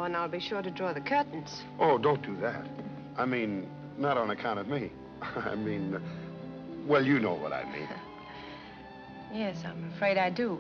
Oh, and I'll be sure to draw the curtains. Oh, don't do that. I mean, not on account of me. I mean, well, you know what I mean. Yes, I'm afraid I do.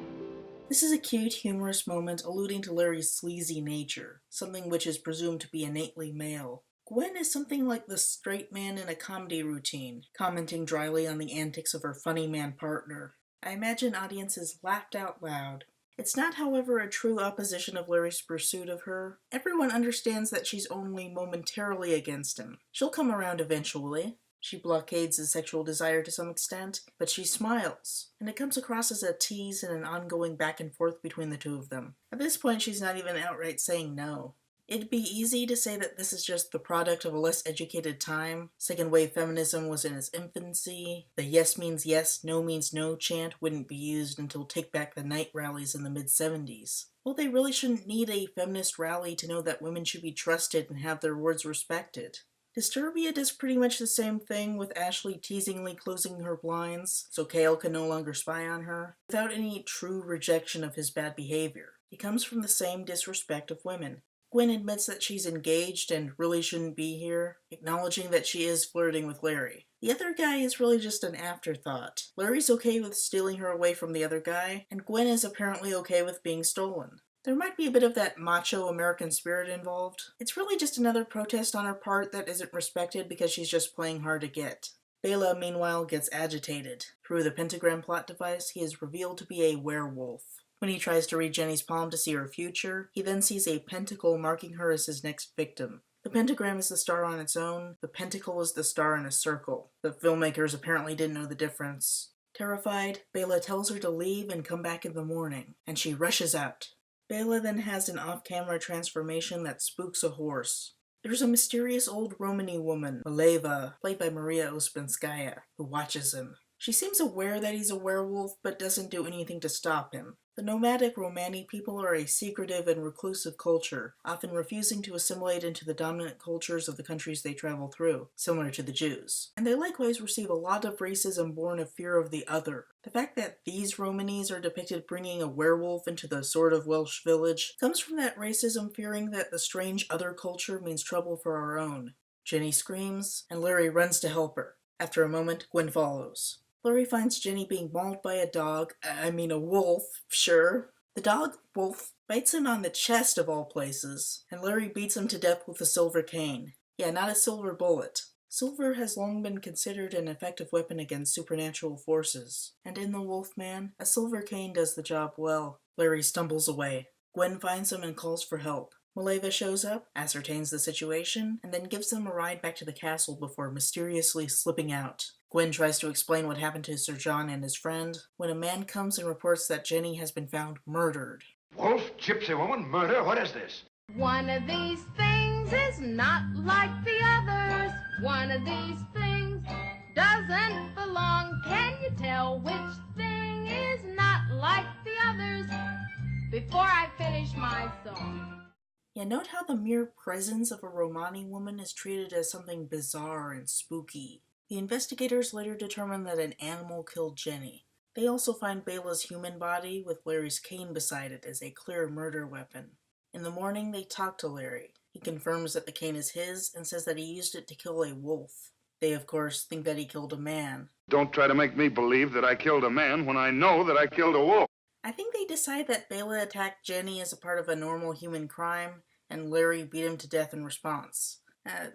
This is a cute, humorous moment alluding to Larry's sleazy nature, something which is presumed to be innately male. Gwen is something like the straight man in a comedy routine, commenting dryly on the antics of her funny man partner. I imagine audiences laughed out loud. It's not, however, a true opposition of Larry's pursuit of her. Everyone understands that she's only momentarily against him. She'll come around eventually. She blockades his sexual desire to some extent, but she smiles, and it comes across as a tease and an ongoing back and forth between the two of them. At this point, she's not even outright saying no. It'd be easy to say that this is just the product of a less educated time. Second-wave feminism was in its infancy. The yes means yes, no means no chant wouldn't be used until Take Back the Night rallies in the mid-70s. Well, they really shouldn't need a feminist rally to know that women should be trusted and have their words respected. Disturbia does pretty much the same thing, with Ashley teasingly closing her blinds so Kale can no longer spy on her, without any true rejection of his bad behavior. It comes from the same disrespect of women. Gwen admits that she's engaged and really shouldn't be here, acknowledging that she is flirting with Larry. The other guy is really just an afterthought. Larry's okay with stealing her away from the other guy, and Gwen is apparently okay with being stolen. There might be a bit of that macho American spirit involved. It's really just another protest on her part that isn't respected because she's just playing hard to get. Bela, meanwhile, gets agitated. Through the pentagram plot device, he is revealed to be a werewolf. When he tries to read Jenny's palm to see her future, he then sees a pentacle marking her as his next victim. The pentagram is the star on its own, the pentacle is the star in a circle. The filmmakers apparently didn't know the difference. Terrified, Bela tells her to leave and come back in the morning, and she rushes out. Bela then has an off-camera transformation that spooks a horse. There's a mysterious old Romany woman, Mileva, played by Maria Ospinskaya, who watches him. She seems aware that he's a werewolf, but doesn't do anything to stop him. The nomadic Romani people are a secretive and reclusive culture, often refusing to assimilate into the dominant cultures of the countries they travel through, similar to the Jews. And they likewise receive a lot of racism born of fear of the other. The fact that these Romanis are depicted bringing a werewolf into the sort of Welsh village comes from that racism fearing that the strange other culture means trouble for our own. Jenny screams, and Larry runs to help her. After a moment, Gwen follows. Larry finds Jenny being mauled by a wolf, sure. The dog, Wolf, bites him on the chest of all places, and Larry beats him to death with a silver cane. Yeah, not a silver bullet. Silver has long been considered an effective weapon against supernatural forces, and in The Wolfman, a silver cane does the job well. Larry stumbles away. Gwen finds him and calls for help. Mileva shows up, ascertains the situation, and then gives them a ride back to the castle before mysteriously slipping out. Gwen tries to explain what happened to Sir John and his friend, when a man comes and reports that Jenny has been found murdered. Wolf, gypsy woman, murder, what is this? One of these things is not like the others. One of these things doesn't belong. Can you tell which thing is not like the others? Before I finish my song. Yeah, note how the mere presence of a Romani woman is treated as something bizarre and spooky. The investigators later determine that an animal killed Jenny. They also find Bela's human body with Larry's cane beside it as a clear murder weapon. In the morning, they talk to Larry. He confirms that the cane is his and says that he used it to kill a wolf. They, of course, think that he killed a man. Don't try to make me believe that I killed a man when I know that I killed a wolf. I think they decide that Bela attacked Jenny as a part of a normal human crime, and Larry beat him to death in response.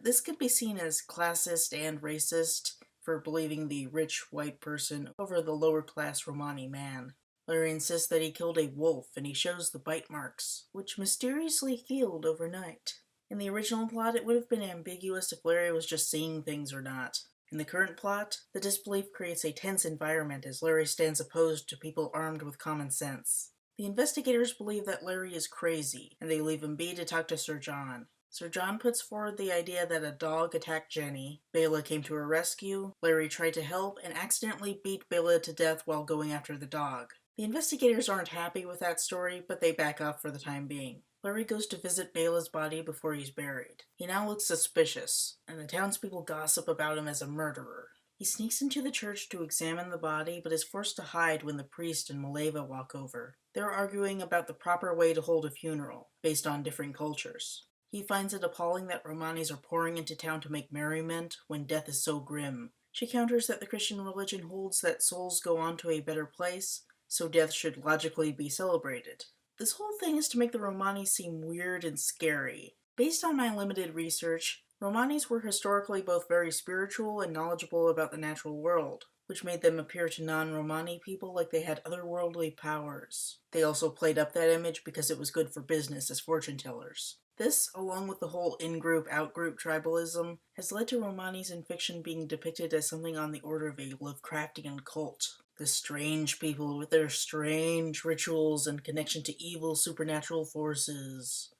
This could be seen as classist and racist for believing the rich white person over the lower-class Romani man. Larry insists that he killed a wolf, and he shows the bite marks, which mysteriously healed overnight. In the original plot, it would have been ambiguous if Larry was just seeing things or not. In the current plot, the disbelief creates a tense environment as Larry stands opposed to people armed with common sense. The investigators believe that Larry is crazy, and they leave him be to talk to Sir John. Sir John puts forward the idea that a dog attacked Jenny, Bela came to her rescue, Larry tried to help, and accidentally beat Bela to death while going after the dog. The investigators aren't happy with that story, but they back off for the time being. Larry goes to visit Bela's body before he's buried. He now looks suspicious, and the townspeople gossip about him as a murderer. He sneaks into the church to examine the body, but is forced to hide when the priest and Maleva walk over. They're arguing about the proper way to hold a funeral, based on different cultures. He finds it appalling that Romanis are pouring into town to make merriment when death is so grim. She counters that the Christian religion holds that souls go on to a better place, so death should logically be celebrated. This whole thing is to make the Romanis seem weird and scary. Based on my limited research, Romanis were historically both very spiritual and knowledgeable about the natural world, which made them appear to non-Romani people like they had otherworldly powers. They also played up that image because it was good for business as fortune tellers. This, along with the whole in-group, out-group tribalism, has led to Romanis in fiction being depicted as something on the order of a Lovecraftian cult. The strange people with their strange rituals and connection to evil supernatural forces.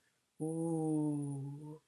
Ooh.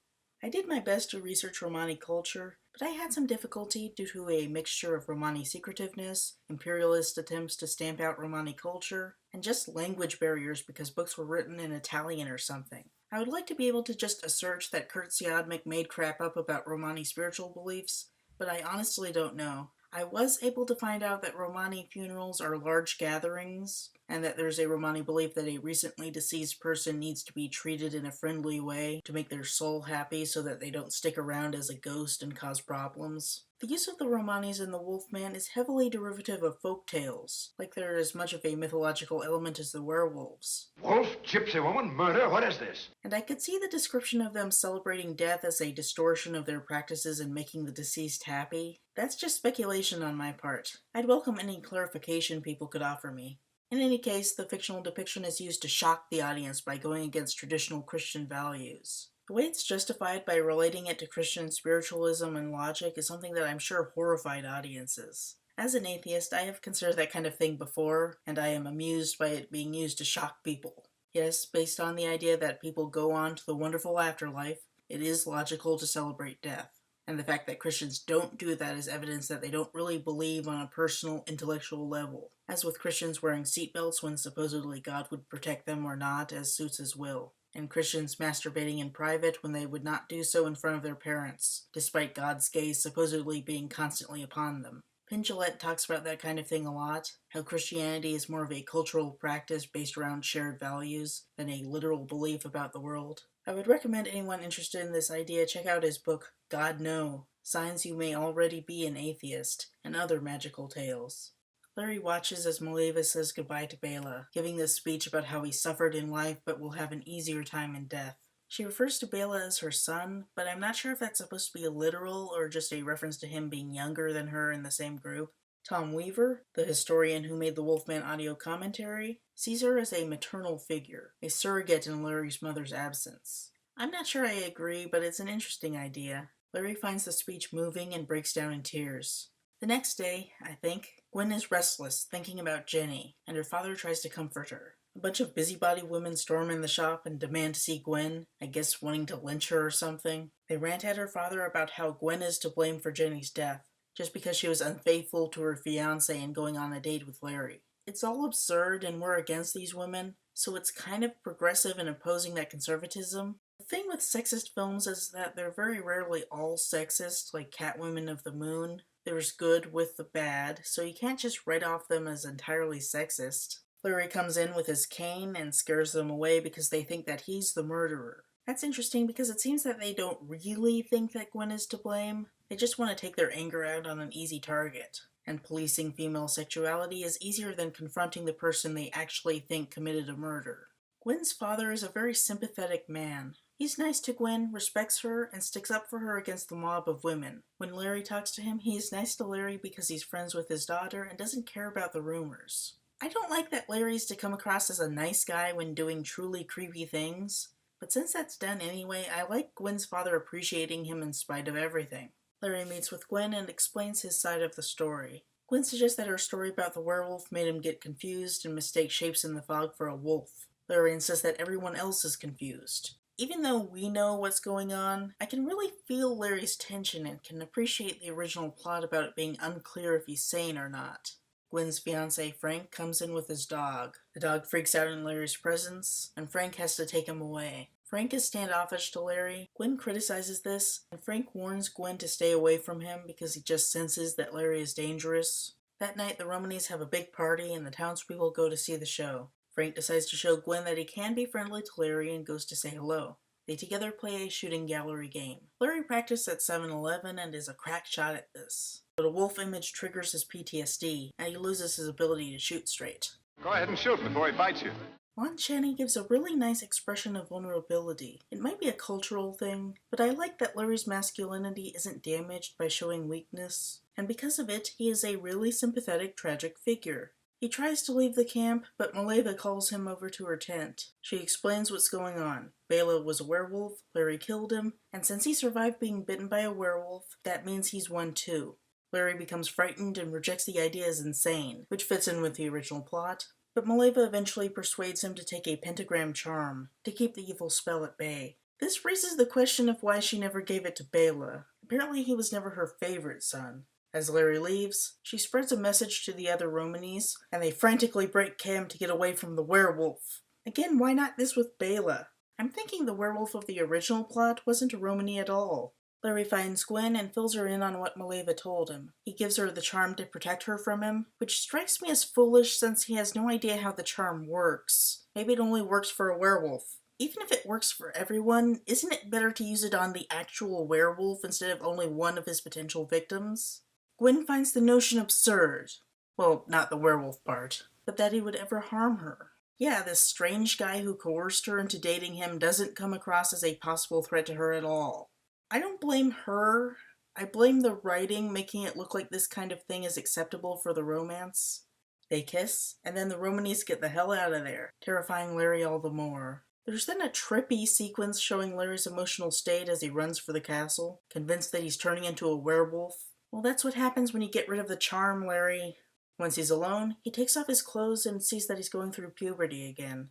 I did my best to research Romani culture, but I had some difficulty due to a mixture of Romani secretiveness, imperialist attempts to stamp out Romani culture, and just language barriers because books were written in Italian or something. I would like to be able to just assert that Kurt Siodmak made crap up about Romani spiritual beliefs, but I honestly don't know. I was able to find out that Romani funerals are large gatherings, and that there's a Romani belief that a recently deceased person needs to be treated in a friendly way to make their soul happy so that they don't stick around as a ghost and cause problems. The use of the Romanis in The Wolfman is heavily derivative of folk tales, like they're as much of a mythological element as the werewolves. Wolf, gypsy woman, murder, what is this? And I could see the description of them celebrating death as a distortion of their practices in making the deceased happy. That's just speculation on my part. I'd welcome any clarification people could offer me. In any case, the fictional depiction is used to shock the audience by going against traditional Christian values. The way it's justified by relating it to Christian spiritualism and logic is something that I'm sure horrified audiences. As an atheist, I have considered that kind of thing before, and I am amused by it being used to shock people. Yes, based on the idea that people go on to the wonderful afterlife, it is logical to celebrate death. And the fact that Christians don't do that is evidence that they don't really believe on a personal, intellectual level. As with Christians wearing seatbelts when supposedly God would protect them or not, as suits his will. And Christians masturbating in private when they would not do so in front of their parents, despite God's gaze supposedly being constantly upon them. Penn Jillette talks about that kind of thing a lot, how Christianity is more of a cultural practice based around shared values than a literal belief about the world. I would recommend anyone interested in this idea check out his book, God No, Signs You May Already Be an Atheist, and Other Magical Tales. Larry watches as Maleva says goodbye to Bela, giving this speech about how he suffered in life but will have an easier time in death. She refers to Bela as her son, but I'm not sure if that's supposed to be literal or just a reference to him being younger than her in the same group. Tom Weaver, the historian who made the Wolfman audio commentary, sees her as a maternal figure, a surrogate in Larry's mother's absence. I'm not sure I agree, but it's an interesting idea. Larry finds the speech moving and breaks down in tears. The next day, I think, Gwen is restless, thinking about Jenny, and her father tries to comfort her. A bunch of busybody women storm in the shop and demand to see Gwen, I guess wanting to lynch her or something. They rant at her father about how Gwen is to blame for Jenny's death, just because she was unfaithful to her fiancé and going on a date with Larry. It's all absurd and we're against these women, so it's kind of progressive in opposing that conservatism. The thing with sexist films is that they're very rarely all sexist, like Catwoman of the Moon. There's good with the bad, so you can't just write off them as entirely sexist. Larry comes in with his cane and scares them away because they think that he's the murderer. That's interesting because it seems that they don't really think that Gwen is to blame. They just want to take their anger out on an easy target. And policing female sexuality is easier than confronting the person they actually think committed a murder. Gwen's father is a very sympathetic man. He's nice to Gwen, respects her, and sticks up for her against the mob of women. When Larry talks to him, he is nice to Larry because he's friends with his daughter and doesn't care about the rumors. I don't like that Larry's to come across as a nice guy when doing truly creepy things, but since that's done anyway, I like Gwen's father appreciating him in spite of everything. Larry meets with Gwen and explains his side of the story. Gwen suggests that her story about the werewolf made him get confused and mistake shapes in the fog for a wolf. Larry insists that everyone else is confused. Even though we know what's going on, I can really feel Larry's tension and can appreciate the original plot about it being unclear if he's sane or not. Gwen's fiancé Frank comes in with his dog. The dog freaks out in Larry's presence, and Frank has to take him away. Frank is standoffish to Larry. Gwen criticizes this, and Frank warns Gwen to stay away from him because he just senses that Larry is dangerous. That night, the Romanes have a big party and the townspeople go to see the show. Frank decides to show Gwen that he can be friendly to Larry and goes to say hello. They together play a shooting gallery game. Larry practiced at 7-Eleven and is a crack shot at this. But a wolf image triggers his PTSD, and he loses his ability to shoot straight. Go ahead and shoot before he bites you. Lon Chaney gives a really nice expression of vulnerability. It might be a cultural thing, but I like that Larry's masculinity isn't damaged by showing weakness, and because of it, he is a really sympathetic, tragic figure. He tries to leave the camp, but Maleva calls him over to her tent. She explains what's going on. Bela was a werewolf, Larry killed him, and since he survived being bitten by a werewolf, that means he's one too. Larry becomes frightened and rejects the idea as insane, which fits in with the original plot. But Maleva eventually persuades him to take a pentagram charm to keep the evil spell at bay. This raises the question of why she never gave it to Bela. Apparently he was never her favorite son. As Larry leaves, she spreads a message to the other Romanes, and they frantically break camp to get away from the werewolf. Again, why not this with Bela? I'm thinking the werewolf of the original plot wasn't a Romany at all. Larry finds Gwen and fills her in on what Maleva told him. He gives her the charm to protect her from him, which strikes me as foolish since he has no idea how the charm works. Maybe it only works for a werewolf. Even if it works for everyone, isn't it better to use it on the actual werewolf instead of only one of his potential victims? Gwen finds the notion absurd. Well, not the werewolf part, but that he would ever harm her. Yeah, this strange guy who coerced her into dating him doesn't come across as a possible threat to her at all. I don't blame her. I blame the writing making it look like this kind of thing is acceptable for the romance. They kiss, and then the Romanes get the hell out of there, terrifying Larry all the more. There's then a trippy sequence showing Larry's emotional state as he runs for the castle, convinced that he's turning into a werewolf. Well, that's what happens when you get rid of the charm, Larry. Once he's alone, he takes off his clothes and sees that he's going through puberty again.